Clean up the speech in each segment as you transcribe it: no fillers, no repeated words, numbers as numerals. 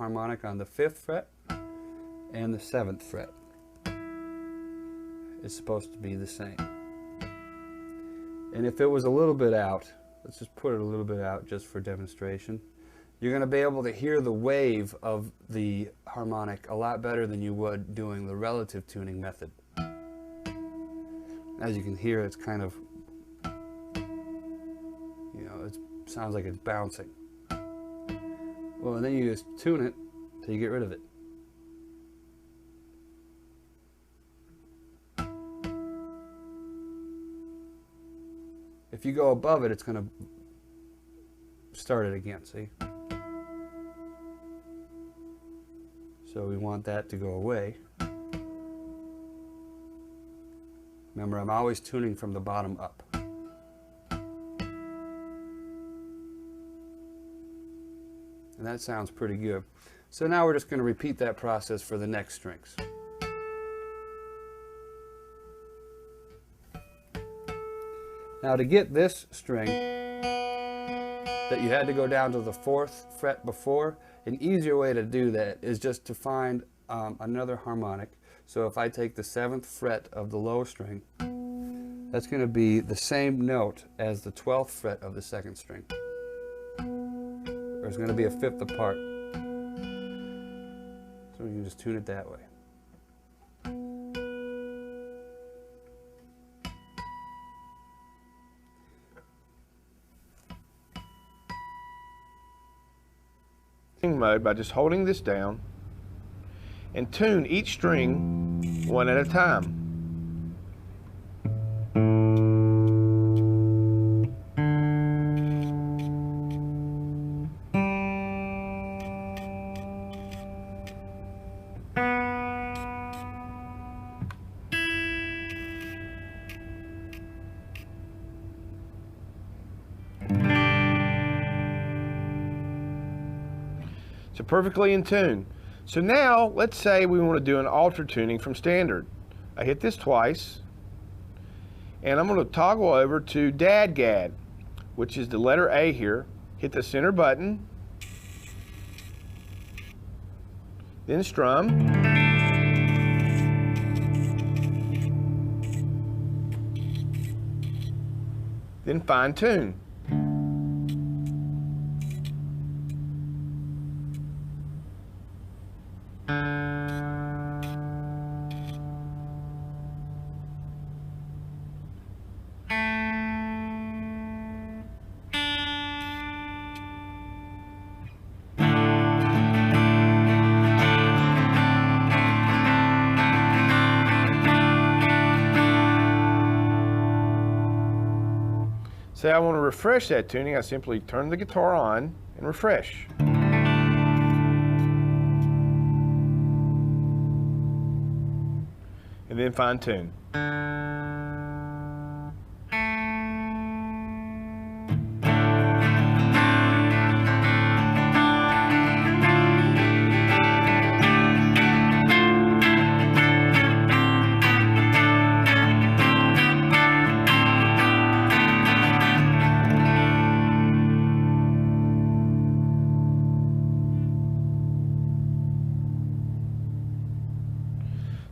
harmonic on the 5th fret and the 7th fret is supposed to be the same. And if it was a little bit out, let's just put it a little bit out just for demonstration, you're going to be able to hear the wave of the harmonic a lot better than you would doing the relative tuning method. As you can hear, it's kind of, you know, it sounds like it's bouncing. Well, and then you just tune it till you get rid of it. If you go above it, it's going to start it again, see? So we want that to go away. Remember, I'm always tuning from the bottom up. And that sounds pretty good. So now we're just going to repeat that process for the next strings. Now to get this string that you had to go down to the 4th fret before, an easier way to do that is just to find another harmonic. So if I take the 7th fret of the low string, that's going to be the same note as the 12th fret of the 2nd string. Or it's going to be a 5th apart. So we can just tune it that way. Mode by just holding this down and tune each string one at a time. So perfectly in tune. So now let's say we want to do an alter tuning from standard. I hit this twice and I'm going to toggle over to Dadgad, which is the letter A here. Hit the center button, then strum, then fine tune. Say I want to refresh that tuning, I simply turn the guitar on and refresh. And then fine tune.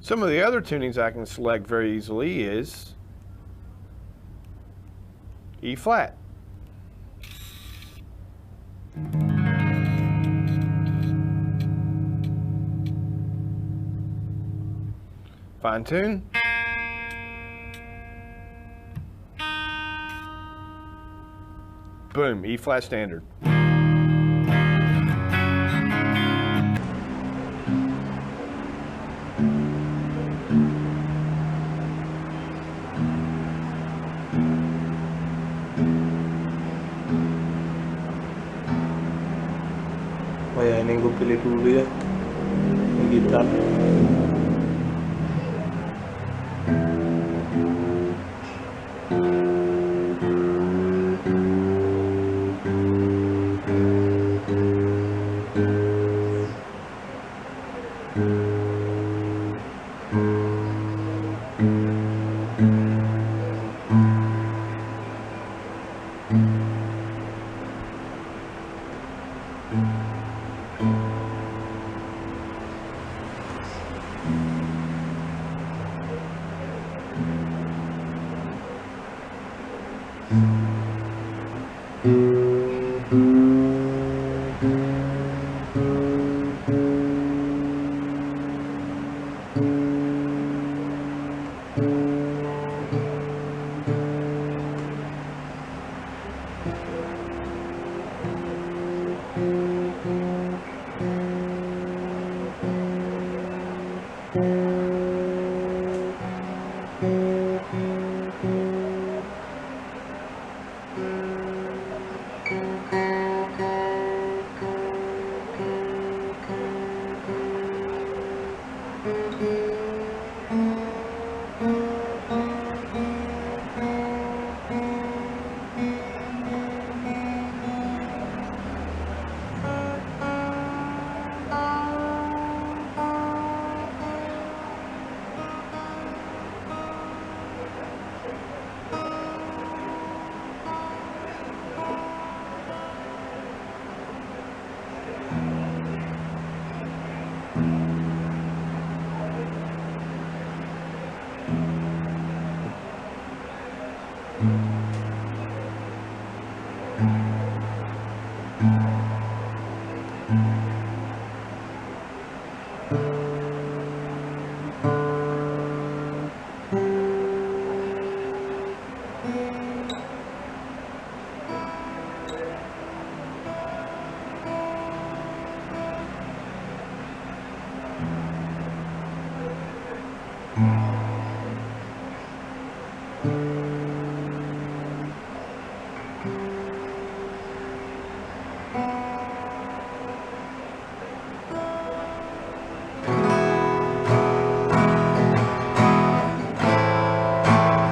Some of the other tunings I can select very easily is E flat. Fine tune. Boom, E flat standard. Oh ya, ini gue pilih dulu ya, gitar.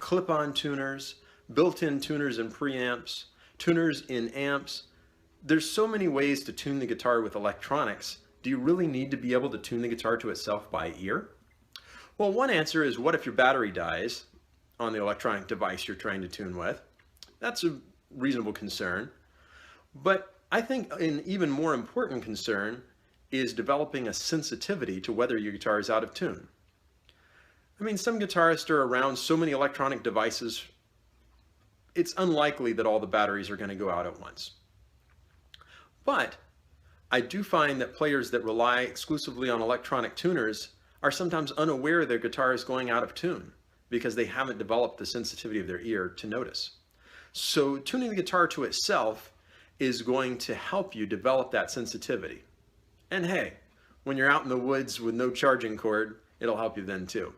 Clip-on tuners, built-in tuners and preamps, tuners in amps. There's so many ways to tune the guitar with electronics. Do you really need to be able to tune the guitar to itself by ear? Well, one answer is, what if your battery dies on the electronic device you're trying to tune with? That's a reasonable concern. But I think an even more important concern is developing a sensitivity to whether your guitar is out of tune. I mean, some guitarists are around so many electronic devices, it's unlikely that all the batteries are going to go out at once. But I do find that players that rely exclusively on electronic tuners are sometimes unaware their guitar is going out of tune because they haven't developed the sensitivity of their ear to notice. So tuning the guitar to itself is going to help you develop that sensitivity. And hey, when you're out in the woods with no charging cord, it'll help you then too.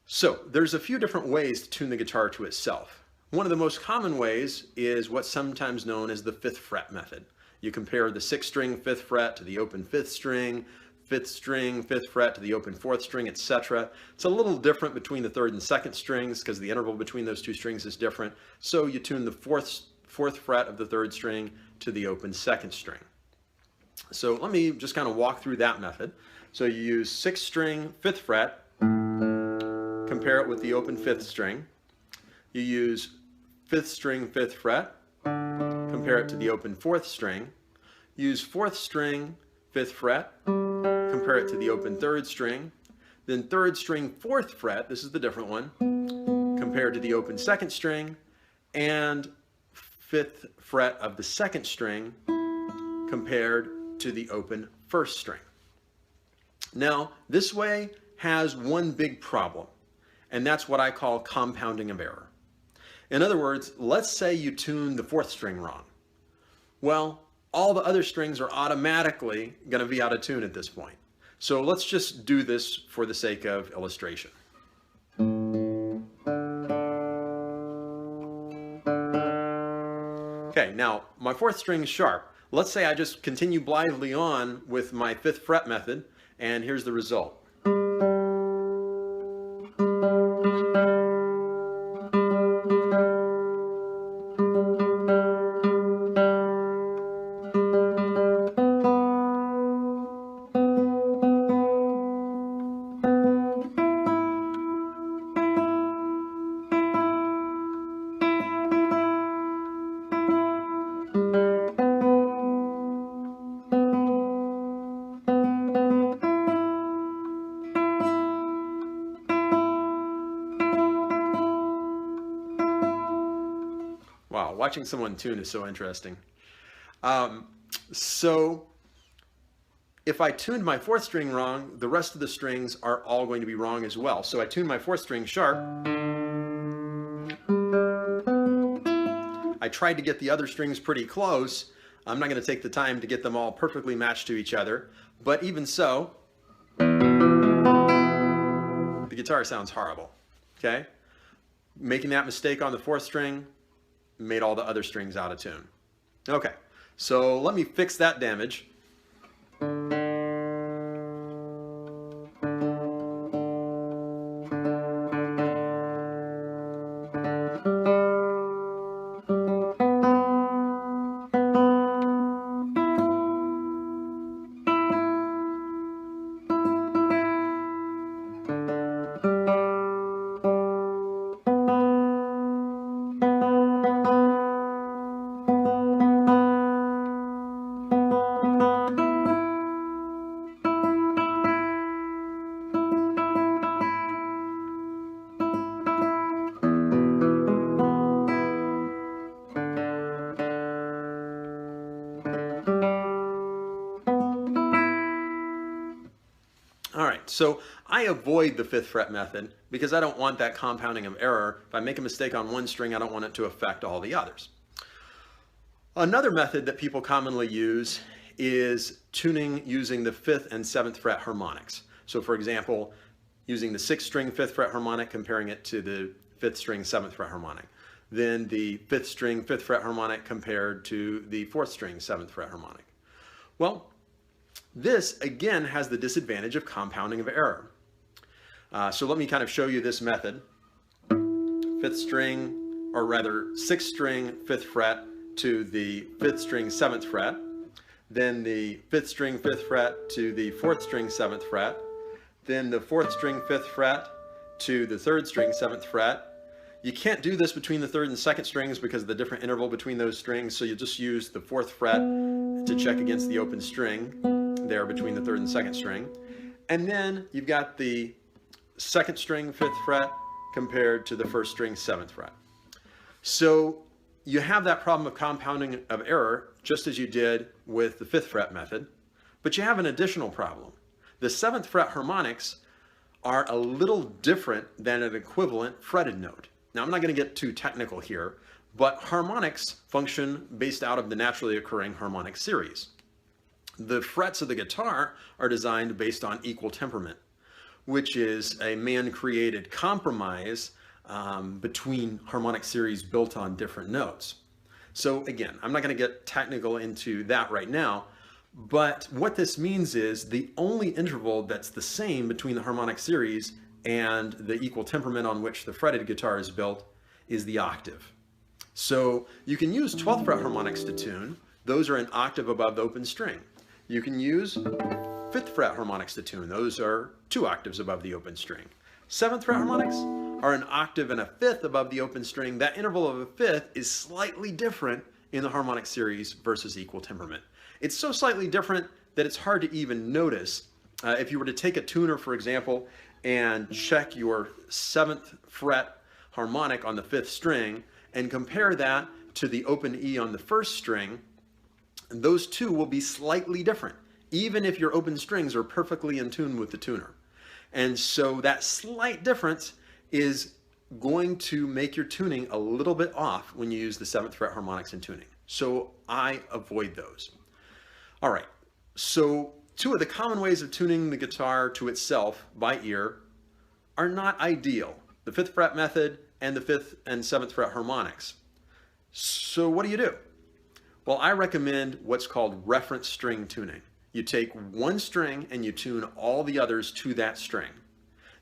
So there's a few different ways to tune the guitar to itself. One of the most common ways is what's sometimes known as the 5th fret method. You compare the 6th string 5th fret to the open 5th string, 5th string 5th fret to the open 4th string, etc. It's a little different between the 3rd and 2nd strings because the interval between those two strings is different. So you tune the 4th fret of the 3rd string to the open 2nd string. So let me just kind of walk through that method. So you use 6th string 5th fret, compare it with the open 5th string. You use 5th string 5th fret, compare it to the open 4th string. Use 4th string 5th fret, compare it to the open 3rd string. Then 3rd string 4th fret, this is the different one, compared to the open 2nd string. And 5th fret of the 2nd string compared to the open 1st string. Now, this way has one big problem, and that's what I call compounding of error. In other words, let's say you tune the 4th string wrong. Well, all the other strings are automatically going to be out of tune at this point. So let's just do this for the sake of illustration. Okay, now my 4th string is sharp. Let's say I just continue blithely on with my 5th fret method, and here's the result. Wow, watching someone tune is so interesting. So If I tuned my fourth string wrong, the rest of the strings are all going to be wrong as well. So I tune my fourth string sharp. I tried to get the other strings pretty close. I'm not going to take the time to get them all perfectly matched to each other, but even so, the guitar sounds horrible, okay? Making that mistake on the fourth string made all the other strings out of tune. Okay, so let me fix that damage. So I avoid the 5th fret method because I don't want that compounding of error. If I make a mistake on one string, I don't want it to affect all the others. Another method that people commonly use is tuning using the 5th and 7th fret harmonics. So for example, using the 6th string 5th fret harmonic, comparing it to the 5th string 7th fret harmonic. Then the 5th string 5th fret harmonic compared to the 4th string 7th fret harmonic. Well, this, again, has the disadvantage of compounding of error. So let me kind of show you this method. 5th string, or rather 6th string 5th fret to the 5th string 7th fret. Then the 5th string 5th fret to the 4th string 7th fret. Then the 4th string 5th fret to the 3rd string 7th fret. You can't do this between the 3rd and 2nd strings because of the different interval between those strings, so you just use the 4th fret to check against the open string there between the 3rd and 2nd string. And then you've got the 2nd string 5th fret compared to the 1st string 7th fret. So you have that problem of compounding of error just as you did with the 5th fret method, but you have an additional problem. The 7th fret harmonics are a little different than an equivalent fretted note. Now I'm not going to get too technical here, but harmonics function based out of the naturally occurring harmonic series. The frets of the guitar are designed based on equal temperament, which is a man-created compromise between harmonic series built on different notes. So again, I'm not going to get technical into that right now, but what this means is the only interval that's the same between the harmonic series and the equal temperament on which the fretted guitar is built is the octave. So you can use 12th fret harmonics to tune. Those are an octave above the open string. You can use 5th fret harmonics to tune. Those are 2 octaves above the open string. 7th fret harmonics are an octave and a 5th above the open string. That interval of a 5th is slightly different in the harmonic series versus equal temperament. It's so slightly different that it's hard to even notice. If you were to take a tuner, for example, and check your 7th fret harmonic on the 5th string and compare that to the open E on the 1st string, those two will be slightly different, even if your open strings are perfectly in tune with the tuner. And so that slight difference is going to make your tuning a little bit off when you use the 7th fret harmonics in tuning. So I avoid those. All right, so 2 of the common ways of tuning the guitar to itself by ear are not ideal: the 5th fret method and the 5th and 7th fret harmonics. So what do? Well, I recommend what's called reference string tuning. You take one string and you tune all the others to that string.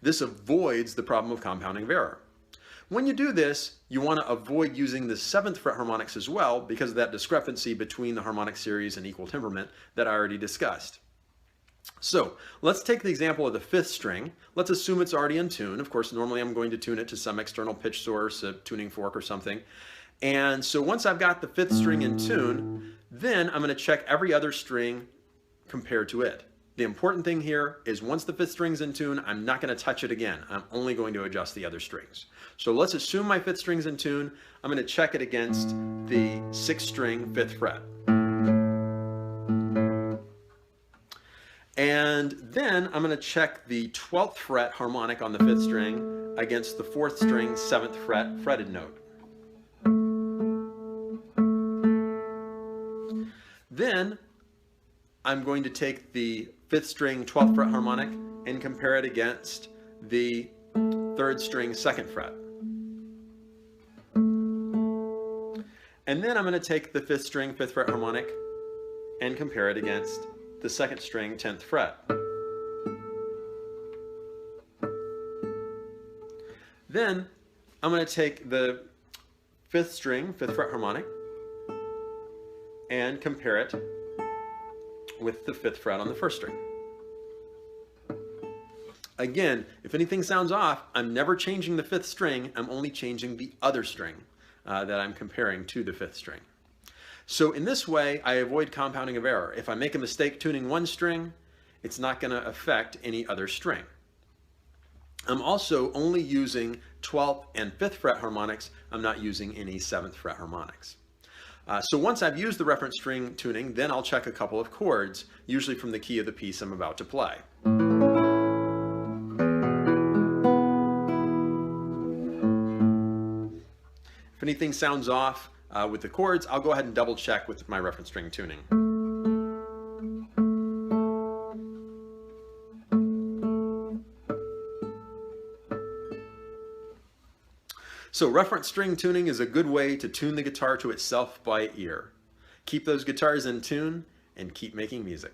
This avoids the problem of compounding of error. When you do this, you want to avoid using the 7th fret harmonics as well because of that discrepancy between the harmonic series and equal temperament that I already discussed. So let's take the example of the 5th string. Let's assume it's already in tune. Of course, normally I'm going to tune it to some external pitch source, a tuning fork or something. And so once I've got the 5th string in tune, then I'm going to check every other string compared to it. The important thing here is once the 5th string's in tune, I'm not going to touch it again. I'm only going to adjust the other strings. So let's assume my 5th string's in tune. I'm going to check it against the 6th string 5th fret. And then I'm going to check the 12th fret harmonic on the 5th string against the 4th string 7th fret fretted note. Then I'm going to take the 5th string 12th fret harmonic and compare it against the 3rd string 2nd fret. And then I'm going to take the 5th string 5th fret harmonic and compare it against the 2nd string 10th fret. Then I'm going to take the 5th string 5th fret harmonic and compare it with the 5th fret on the 1st string. Again, if anything sounds off, I'm never changing the 5th string, I'm only changing the other string that I'm comparing to the 5th string. So in this way, I avoid compounding of error. If I make a mistake tuning one string, it's not going to affect any other string. I'm also only using 12th and 5th fret harmonics. I'm not using any 7th fret harmonics. So once I've used the reference string tuning, then I'll check a couple of chords, usually from the key of the piece I'm about to play. If anything sounds off with the chords, I'll go ahead and double check with my reference string tuning. So reference string tuning is a good way to tune the guitar to itself by ear. Keep those guitars in tune and keep making music.